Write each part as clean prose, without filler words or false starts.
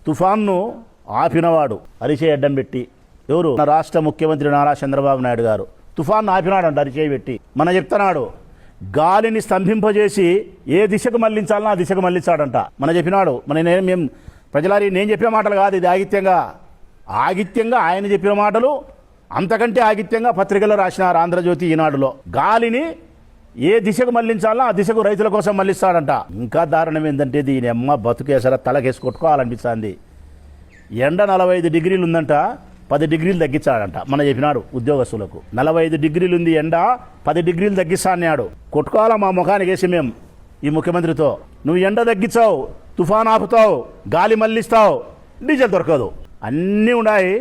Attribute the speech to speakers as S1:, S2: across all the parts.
S1: తుఫాన్ను ఆపినవాడు అరిచేయి అడ్డం పెట్టి ఎవరు? మన రాష్ట్ర ముఖ్యమంత్రి నారా చంద్రబాబు నాయుడు గారు తుఫాన్ను ఆపినాడంట అరిచేయి పెట్టి. మన చెప్తున్నాడు గాలిని స్తంభింపజేసి ఏ దిశకు మళ్లించాలనో ఆ దిశకు మళ్లించాడంట. మన చెప్పినాడు. మేము ప్రజలారి నేను చెప్పిన మాటలు కాదు, ఇది ఆగిత్యంగా ఆయన చెప్పిన మాటలు, అంతకంటే ఆగిత్యంగా పత్రికల్లో రాసినారు ఆంధ్రజ్యోతి, ఈనాడులో. గాలిని ఏ దిశకు మళ్లించాలో ఆ దిశకు రైతుల కోసం మళ్లిస్తాడంట. ఇంకా దారుణం ఏంటంటే దీని అమ్మ బతుకేసరా తలకేసి కొట్టుకోవాలనిపిస్తుంది. ఎండ 45 డిగ్రీలు ఉందంట, 10 డిగ్రీలు తగ్గించాడంట. మన చెప్పినాడు ఉద్యోగస్తులకు 45 డిగ్రీలు ఉంది ఎండ, 10 డిగ్రీలు తగ్గిస్తా అన్నాడు. కొట్టుకోవాలా మా ముఖానికి వేసి మేము ఈ ముఖ్యమంత్రితో. నువ్వు ఎండ తగ్గించావు, తుఫాన్ ఆపుతావు, గాలి మళ్లిస్తావు, డీజిల్ దొరకదు, అన్నీ ఉన్నాయి.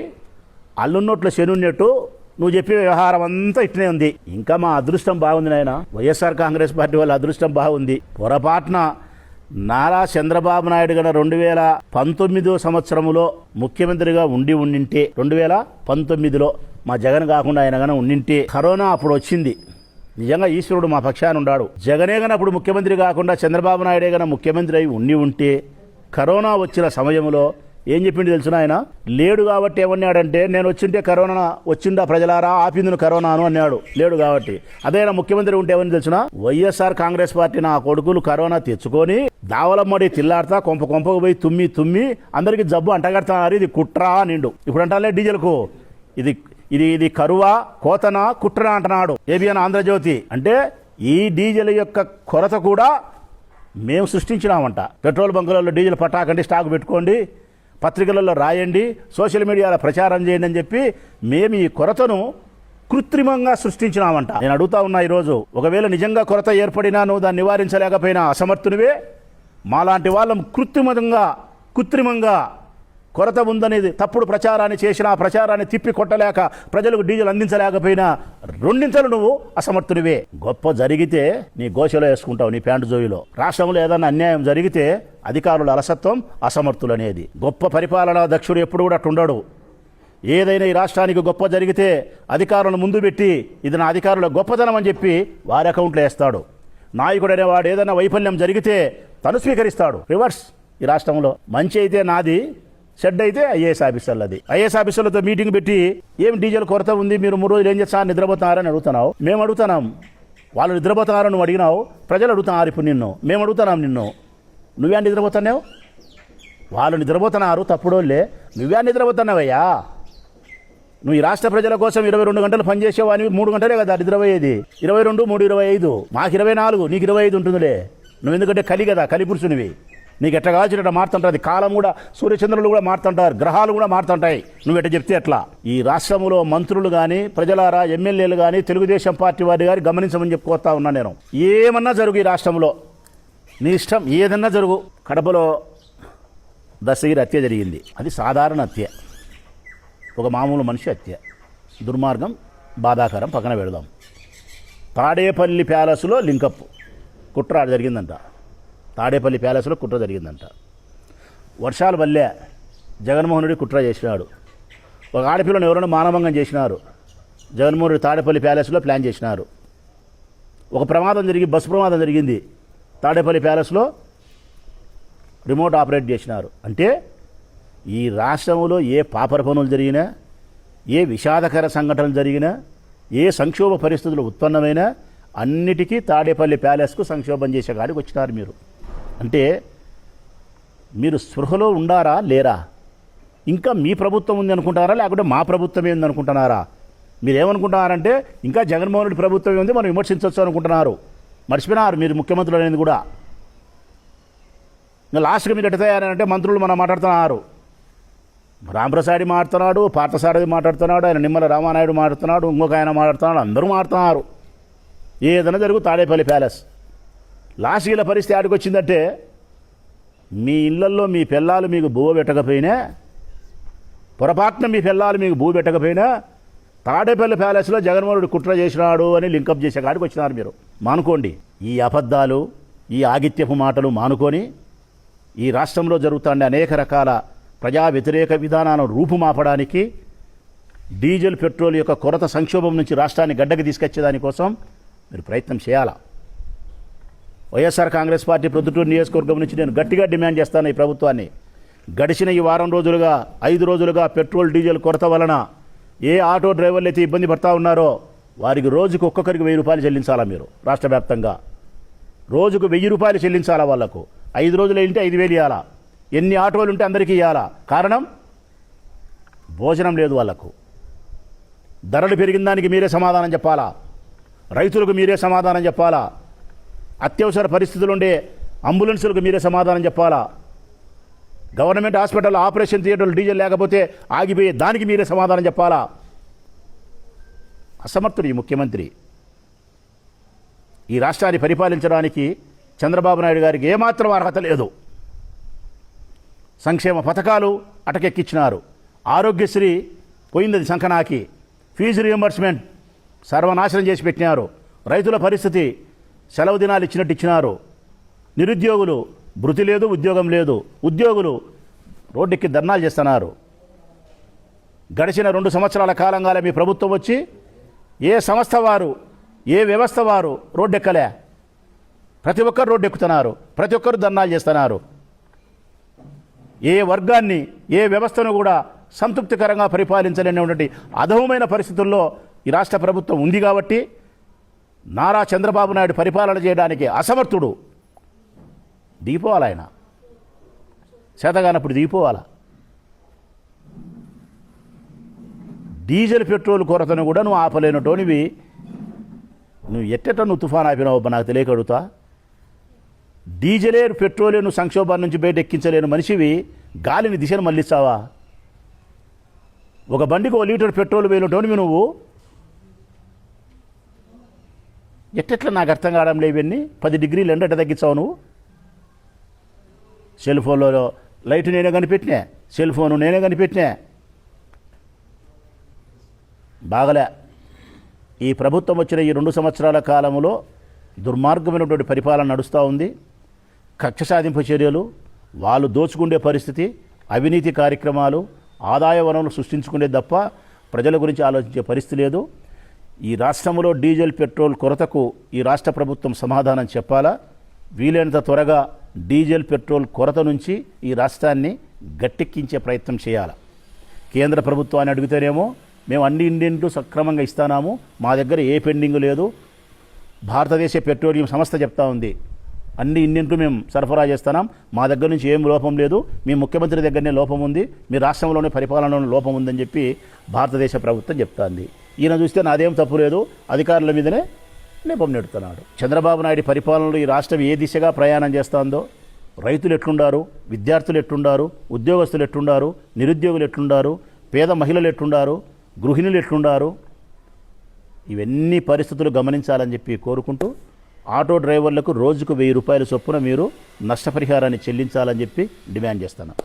S1: అల్లున్నోట్ల శనున్నట్టు నువ్వు చెప్పే వ్యవహారం అంతా ఇట్నే ఉంది. ఇంకా మా అదృష్టం బాగుంది నాయన, వైఎస్ఆర్ కాంగ్రెస్ పార్టీ వాళ్ళ అదృష్టం బాగుంది. పొరపాటున నారా చంద్రబాబు నాయుడు గారు 2019 సంవత్సరంలో ముఖ్యమంత్రిగా ఉండింటే 2019లో మా జగన్ కాకుండా ఆయన గానే ఉండింటే కరోనా అప్పుడు వచ్చింది. నిజంగా ఈశ్వరుడు మా పక్షాన ఉన్నాడు. జగనే గాని అప్పుడు ముఖ్యమంత్రి కాకుండా చంద్రబాబు నాయుడే గాని ముఖ్యమంత్రి అయి ఉంటే కరోనా వచ్చిన సమయంలో ఏం చెప్పింది తెలుసునా? ఆయన లేడు కాబట్టి ఏమన్నాడంటే, నేను వచ్చింటే కరోనా వచ్చిండా ప్రజలారా, ఆపిందును కరోనాను అన్నాడు. లేడు కాబట్టి. అదే ముఖ్యమంత్రి ఉంటే ఏమని తెలుసునా? వైఎస్ఆర్ కాంగ్రెస్ పార్టీ నా కొడుకులు కరోనా తెచ్చుకొని దావలమ్మడి తిల్లాడతా కొంపకు పోయి తుమ్మి అందరికి జబ్బు అంటగడతారు. ఇది కుట్రా నిండు. ఇప్పుడు అంటాలే డీజిల్కు ఇది కరువా, కోతనా, కుట్రనా అంటున్నాడు ఏబిఎన్ ఆంధ్రజ్యోతి. అంటే ఈ డీజిల్ యొక్క కొరత కూడా మేము సృష్టించినామంట. పెట్రోల్ బంకులలో డీజిల్ పట్టాకండి, స్టాక్ పెట్టుకోండి, పత్రికలలో రాయండి, సోషల్ మీడియాలో ప్రచారం చేయండి అని చెప్పి మేము ఈ కొరతను కృత్రిమంగా సృష్టించినామంట. నేను అడుగుతా ఉన్నా ఈరోజు, ఒకవేళ నిజంగా కొరత ఏర్పడినా నువ్వు దాన్ని నివారించలేకపోయినా అసమర్థునివే. మాలాంటి వాళ్ళం కృత్రిమంగా కొరత ఉందనేది తప్పుడు ప్రచారాన్ని చేసినా, ప్రచారాన్ని తిప్పి కొట్టలేక ప్రజలకు డీజిల్ అందించలేకపోయినా రెండింతలు నువ్వు అసమర్థునివే. గొప్ప జరిగితే నీ గోషలో వేసుకుంటావు, నీ ప్యాంటు జోయిలో. రాష్ట్రంలో ఏదన్నా అన్యాయం జరిగితే అధికారుల అలసత్వం, అసమర్థులు అనేది. గొప్ప పరిపాలనా దక్షుడు ఎప్పుడు కూడా అట్టుండడు. ఏదైనా ఈ రాష్ట్రానికి గొప్ప జరిగితే అధికారులను ముందు పెట్టి ఇది నా అధికారుల గొప్పతనం అని చెప్పి వారి అకౌంట్లో వేస్తాడు. నాయకుడు అనేవాడు ఏదైనా వైఫల్యం జరిగితే తను స్వీకరిస్తాడు. రివర్స్ ఈ రాష్ట్రంలో. మంచి అయితే నాది, షెడ్ అయితే ఐఏఎస్ ఆఫీసర్లది. ఐఏఎస్ ఆఫీసర్లతో మీటింగ్ పెట్టి ఏం డీజిల్ కొరత ఉంది, మీరు 3 రోజులు ఏం చేస్తారని నిద్రపోతున్నారని అడుగుతున్నావు. మేము అడుగుతున్నాం. వాళ్ళు నిద్రపోతున్నారని నువ్వు అడిగినావు. ప్రజలు అడుగుతున్నారు ఇప్పుడు నిన్ను. మేము అడుగుతున్నాం నిన్ను, నువ్వే నిద్రపోతున్నావు? వాళ్ళు నిద్రపోతున్నారు తప్పుడోళ్ళే, నువ్వే నిద్రపోతున్నావయ్యా? నువ్వు ఈ రాష్ట్ర ప్రజల కోసం 22 గంటలు పనిచేసేవా అని 3 గంటలే కదా నిద్రపోయేది. 22, 3, 25, మాకు 24, నీకు 25 ఉంటుందిలే. నువ్వు ఎందుకంటే కలి కదా, కలి పురుషునివి. నీకు ఎట్లా కాల్చినట్టు మారుతుంటుంది. కాలం కూడా, సూర్యచంద్రులు కూడా మారుతుంటారు, గ్రహాలు కూడా మారుతుంటాయి. నువ్వు ఎట్లా చెప్తే ఎట్లా? ఈ రాష్ట్రంలో మంత్రులు కానీ, ప్రజలారా, ఎమ్మెల్యేలు కానీ, తెలుగుదేశం పార్టీ వారి గారి గమనించమని చెప్పుకోస్తా ఉన్నా నేను. ఏమన్నా జరుగు ఈ రాష్ట్రంలో, నీ ఇష్టం ఏదన్నా జరుగు. కడపలో దస్తగిరి హత్య జరిగింది. అది సాధారణ హత్య, ఒక మామూలు మనిషి హత్య. దుర్మార్గం, బాధాకరం, పక్కన పెడదాం. తాడేపల్లి ప్యాలెస్లో లింకప్ కుట్ర జరిగిందంట. తాడేపల్లి ప్యాలెస్లో కుట్ర జరిగిందంట. వర్షాలు వల్లే జగన్మోహన్ రెడ్డి కుట్ర చేసినాడు. ఒక ఆడపిల్లను ఎవరైనా మానభంగం చేసినారు. జగన్మోహన్ రెడ్డి తాడేపల్లి ప్యాలెస్లో ప్లాన్ చేసినారు. ఒక ప్రమాదం బస్సు ప్రమాదం జరిగింది. తాడేపల్లి ప్యాలెస్లో రిమోట్ ఆపరేట్ చేసినారు. అంటే ఈ రాష్ట్రంలో ఏ పాపర పనులు జరిగినా, ఏ విషాదకర సంఘటనలు జరిగినా, ఏ సంక్షోభ పరిస్థితులు ఉత్పన్నమైనా అన్నిటికీ తాడేపల్లి ప్యాలెస్కు సంక్షోభం చేసే కాడికి వచ్చినారు మీరు. అంటే మీరు స్పృహలో ఉండారా లేరా? ఇంకా మీ ప్రభుత్వం ఉంది అనుకుంటారా, లేకుంటే మా ప్రభుత్వమే ఉంది అనుకుంటున్నారా? మీరేమనుకుంటున్నారంటే ఇంకా జగన్మోహన్ రెడ్డి ప్రభుత్వమే ఉంది, మనం విమర్శించవచ్చు అనుకుంటున్నారు. మర్చిపోయినారు మీరు ముఖ్యమంత్రులు అనేది కూడా. ఇంకా లాస్ట్గా మీరు ఎట్టతాయారంటే మంత్రులు మనం మాట్లాడుతున్నారు. రాంప్రసాద్ మాట్లాడుతున్నాడు, పార్థసారథి మాట్లాడుతున్నాడు, ఆయన నిమ్మల రామానాయుడు మాట్లాడుతున్నాడు, ఇంకొక ఆయన మాట్లాడుతున్నాడు, అందరూ మాట్లాడుతున్నారు. ఏదైనా జరుగు తాడేపల్లి ప్యాలెస్. లాస్ట్ గీల పరిస్థితి ఆడికి వచ్చిందంటే, మీ ఇళ్లల్లో మీ పిల్లలు మీకు బువ్వ పెట్టకపోయినా, పొరపాటున మీ పిల్లలు మీకు బువ్వ పెట్టకపోయినా, తాడేపల్లి ప్యాలెస్లో జగన్మోహన్ రెడ్డి కుట్ర చేసినాడు అని లింకప్ చేసే కాడికి వచ్చినారు మీరు. మానుకోండి ఈ అబద్ధాలు, ఈ ఆగిత్యపు మాటలు మానుకొని ఈ రాష్ట్రంలో జరుగుతున్న అనేక రకాల ప్రజా వ్యతిరేక విధానాలను రూపుమాపడానికి, డీజిల్ పెట్రోల్ యొక్క కొరత సంక్షోభం నుంచి రాష్ట్రాన్ని గడ్డకి తీసుకొచ్చేదానికోసం మీరు ప్రయత్నం చేయాలా. వైఎస్ఆర్ కాంగ్రెస్ పార్టీ ప్రొద్దుటూరు నియోజకవర్గం నుంచి నేను గట్టిగా డిమాండ్ చేస్తాను ఈ ప్రభుత్వాన్ని. గడిచిన ఈ వారం రోజులుగా 5 రోజులుగా పెట్రోల్ డీజిల్ కొరత వలన ఏ ఆటో డ్రైవర్లు అయితే ఇబ్బంది పడతా ఉన్నారో వారికి రోజుకు ఒక్కొక్కరికి 1000 రూపాయలు చెల్లించాలా మీరు రాష్ట్ర వ్యాప్తంగా రోజుకు 1000 రూపాయలు చెల్లించాలా వాళ్ళకు 5 రోజులు వెళ్తే 5000 ఇవ్వాలా ఎన్ని ఆటోలు ఉంటే అందరికీ ఇవ్వాలా కారణం భోజనం లేదు వాళ్ళకు ధరలు పెరిగిన దానికి మీరే సమాధానం చెప్పాలా రైతులకు మీరే సమాధానం చెప్పాలా అత్యవసర పరిస్థితులు ఉండే అంబులెన్సులకు మీరే సమాధానం చెప్పాలా గవర్నమెంట్ హాస్పిటల్ ఆపరేషన్ థియేటర్లు డీజిల్ లేకపోతే ఆగిపోయే దానికి మీరే సమాధానం చెప్పాలా అసమర్థుడు ఈ ముఖ్యమంత్రి ఈ రాష్ట్రాన్ని పరిపాలించడానికి చంద్రబాబు నాయుడు గారికి ఏమాత్రం అర్హత లేదు సంక్షేమ పథకాలు అటకెక్కించినారు ఆరోగ్యశ్రీ పోయింది సంకనాకి ఫీజు రియంబర్స్మెంట్ సర్వనాశనం చేసి పెట్టినారు రైతుల పరిస్థితి సెలవు దినాలు ఇచ్చినట్టు ఇచ్చినారు నిరుద్యోగులు భృతి లేదు ఉద్యోగం లేదు ఉద్యోగులు రోడ్డెక్కి ధర్నాలు చేస్తున్నారు గడిచిన 2 సంవత్సరాల కాలంగా మీ ప్రభుత్వం వచ్చి ఏ సంస్థ వారు ఏ వ్యవస్థ వారు రోడ్డెక్కలే ప్రతి ఒక్కరు రోడ్డెక్కుతున్నారు ప్రతి ఒక్కరు ధర్నాలు చేస్తున్నారు ఏ వర్గాన్ని ఏ వ్యవస్థను కూడా సంతృప్తికరంగా పరిపాలించలేనటువంటి అధమమైన పరిస్థితుల్లో ఈ రాష్ట్ర ప్రభుత్వం ఉంది కాబట్టి నారా చంద్రబాబు నాయుడు పరిపాలన చేయడానికి అసమర్థుడు దిగిపోవాలి ఆయన చేతగానప్పుడు దిగిపోవాలా డీజిల్ పెట్రోల్ కొరతను కూడా నువ్వు ఆపలేనటోనివి నువ్వు ఎట్టెట నువ్వు తుఫాన్ ఆపినావు నాకు తెలియకడుగుతా డీజిలే పెట్రోలే నువ్వు సంక్షోభాన్ని నుంచి బయట ఎక్కించలేని మనిషివి గాలిని దిశను మళ్ళిస్తావా ఒక బండికి 1 లీటర్ పెట్రోల్ వేయటోనివి నువ్వు ఎట్టెట్లా నాకు అర్థం కావడం లేవన్నీ 10 డిగ్రీలు ఎండట తగ్గించావు నువ్వు సెల్ ఫోన్లో లైట్ నేనే కనిపెట్టినా సెల్ ఫోను నేనే కనిపెట్టినా బాగలే ఈ ప్రభుత్వం వచ్చిన ఈ 2 సంవత్సరాల కాలంలో దుర్మార్గమైనటువంటి పరిపాలన నడుస్తూ ఉంది కక్ష సాధింపు చర్యలు వాళ్ళు దోచుకుండే పరిస్థితి అవినీతి కార్యక్రమాలు ఆదాయ వనరులు సృష్టించుకునే తప్ప ప్రజల గురించి ఆలోచించే పరిస్థితి లేదు ఈ రాష్ట్రంలో డీజిల్ పెట్రోల్ కొరతకు ఈ రాష్ట్ర ప్రభుత్వం సమాధానం చెప్పాలా వీలైనంత త్వరగా డీజిల్ పెట్రోల్ కొరత నుంచి ఈ రాష్ట్రాన్ని గట్టెక్కించే ప్రయత్నం చేయాలి కేంద్ర ప్రభుత్వాన్ని అడిగితేనేమో మేము అన్ని ఇండియన్లు సక్రమంగా ఇస్తున్నాము మా దగ్గర ఏ పెండింగ్ లేదు భారతదేశ పెట్రోలియం సంస్థ చెప్తా ఉంది అన్ని ఇండియన్లు మేము సరఫరా చేస్తున్నాం మా దగ్గర నుంచి ఏం లోపం లేదు మీ ముఖ్యమంత్రి దగ్గరనే లోపం ఉంది మీ రాష్ట్రంలోనే పరిపాలనలోనే లోపం ఉందని చెప్పి భారతదేశ ప్రభుత్వం చెప్తాంది ఈయన చూస్తే నాదేం తప్పు లేదు అధికారుల మీదనే నేపం నెడుతున్నాడు చంద్రబాబు నాయుడు పరిపాలనలో ఈ రాష్ట్రం ఏ దిశగా ప్రయాణం చేస్తుందో రైతులు ఎట్లుండారు విద్యార్థులు ఎట్లుండారు ఉద్యోగస్తులు ఎట్లుండారు నిరుద్యోగులు ఎట్లుండారు పేద మహిళలు ఎట్లుండారు గృహిణులు ఎట్లుండారు ఇవన్నీ పరిస్థితులు గమనించాలని చెప్పి కోరుకుంటూ ఆటో డ్రైవర్లకు రోజుకు 1000 రూపాయల చొప్పున మీరు నష్టపరిహారాన్ని చెల్లించాలని చెప్పి డిమాండ్ చేస్తున్నాను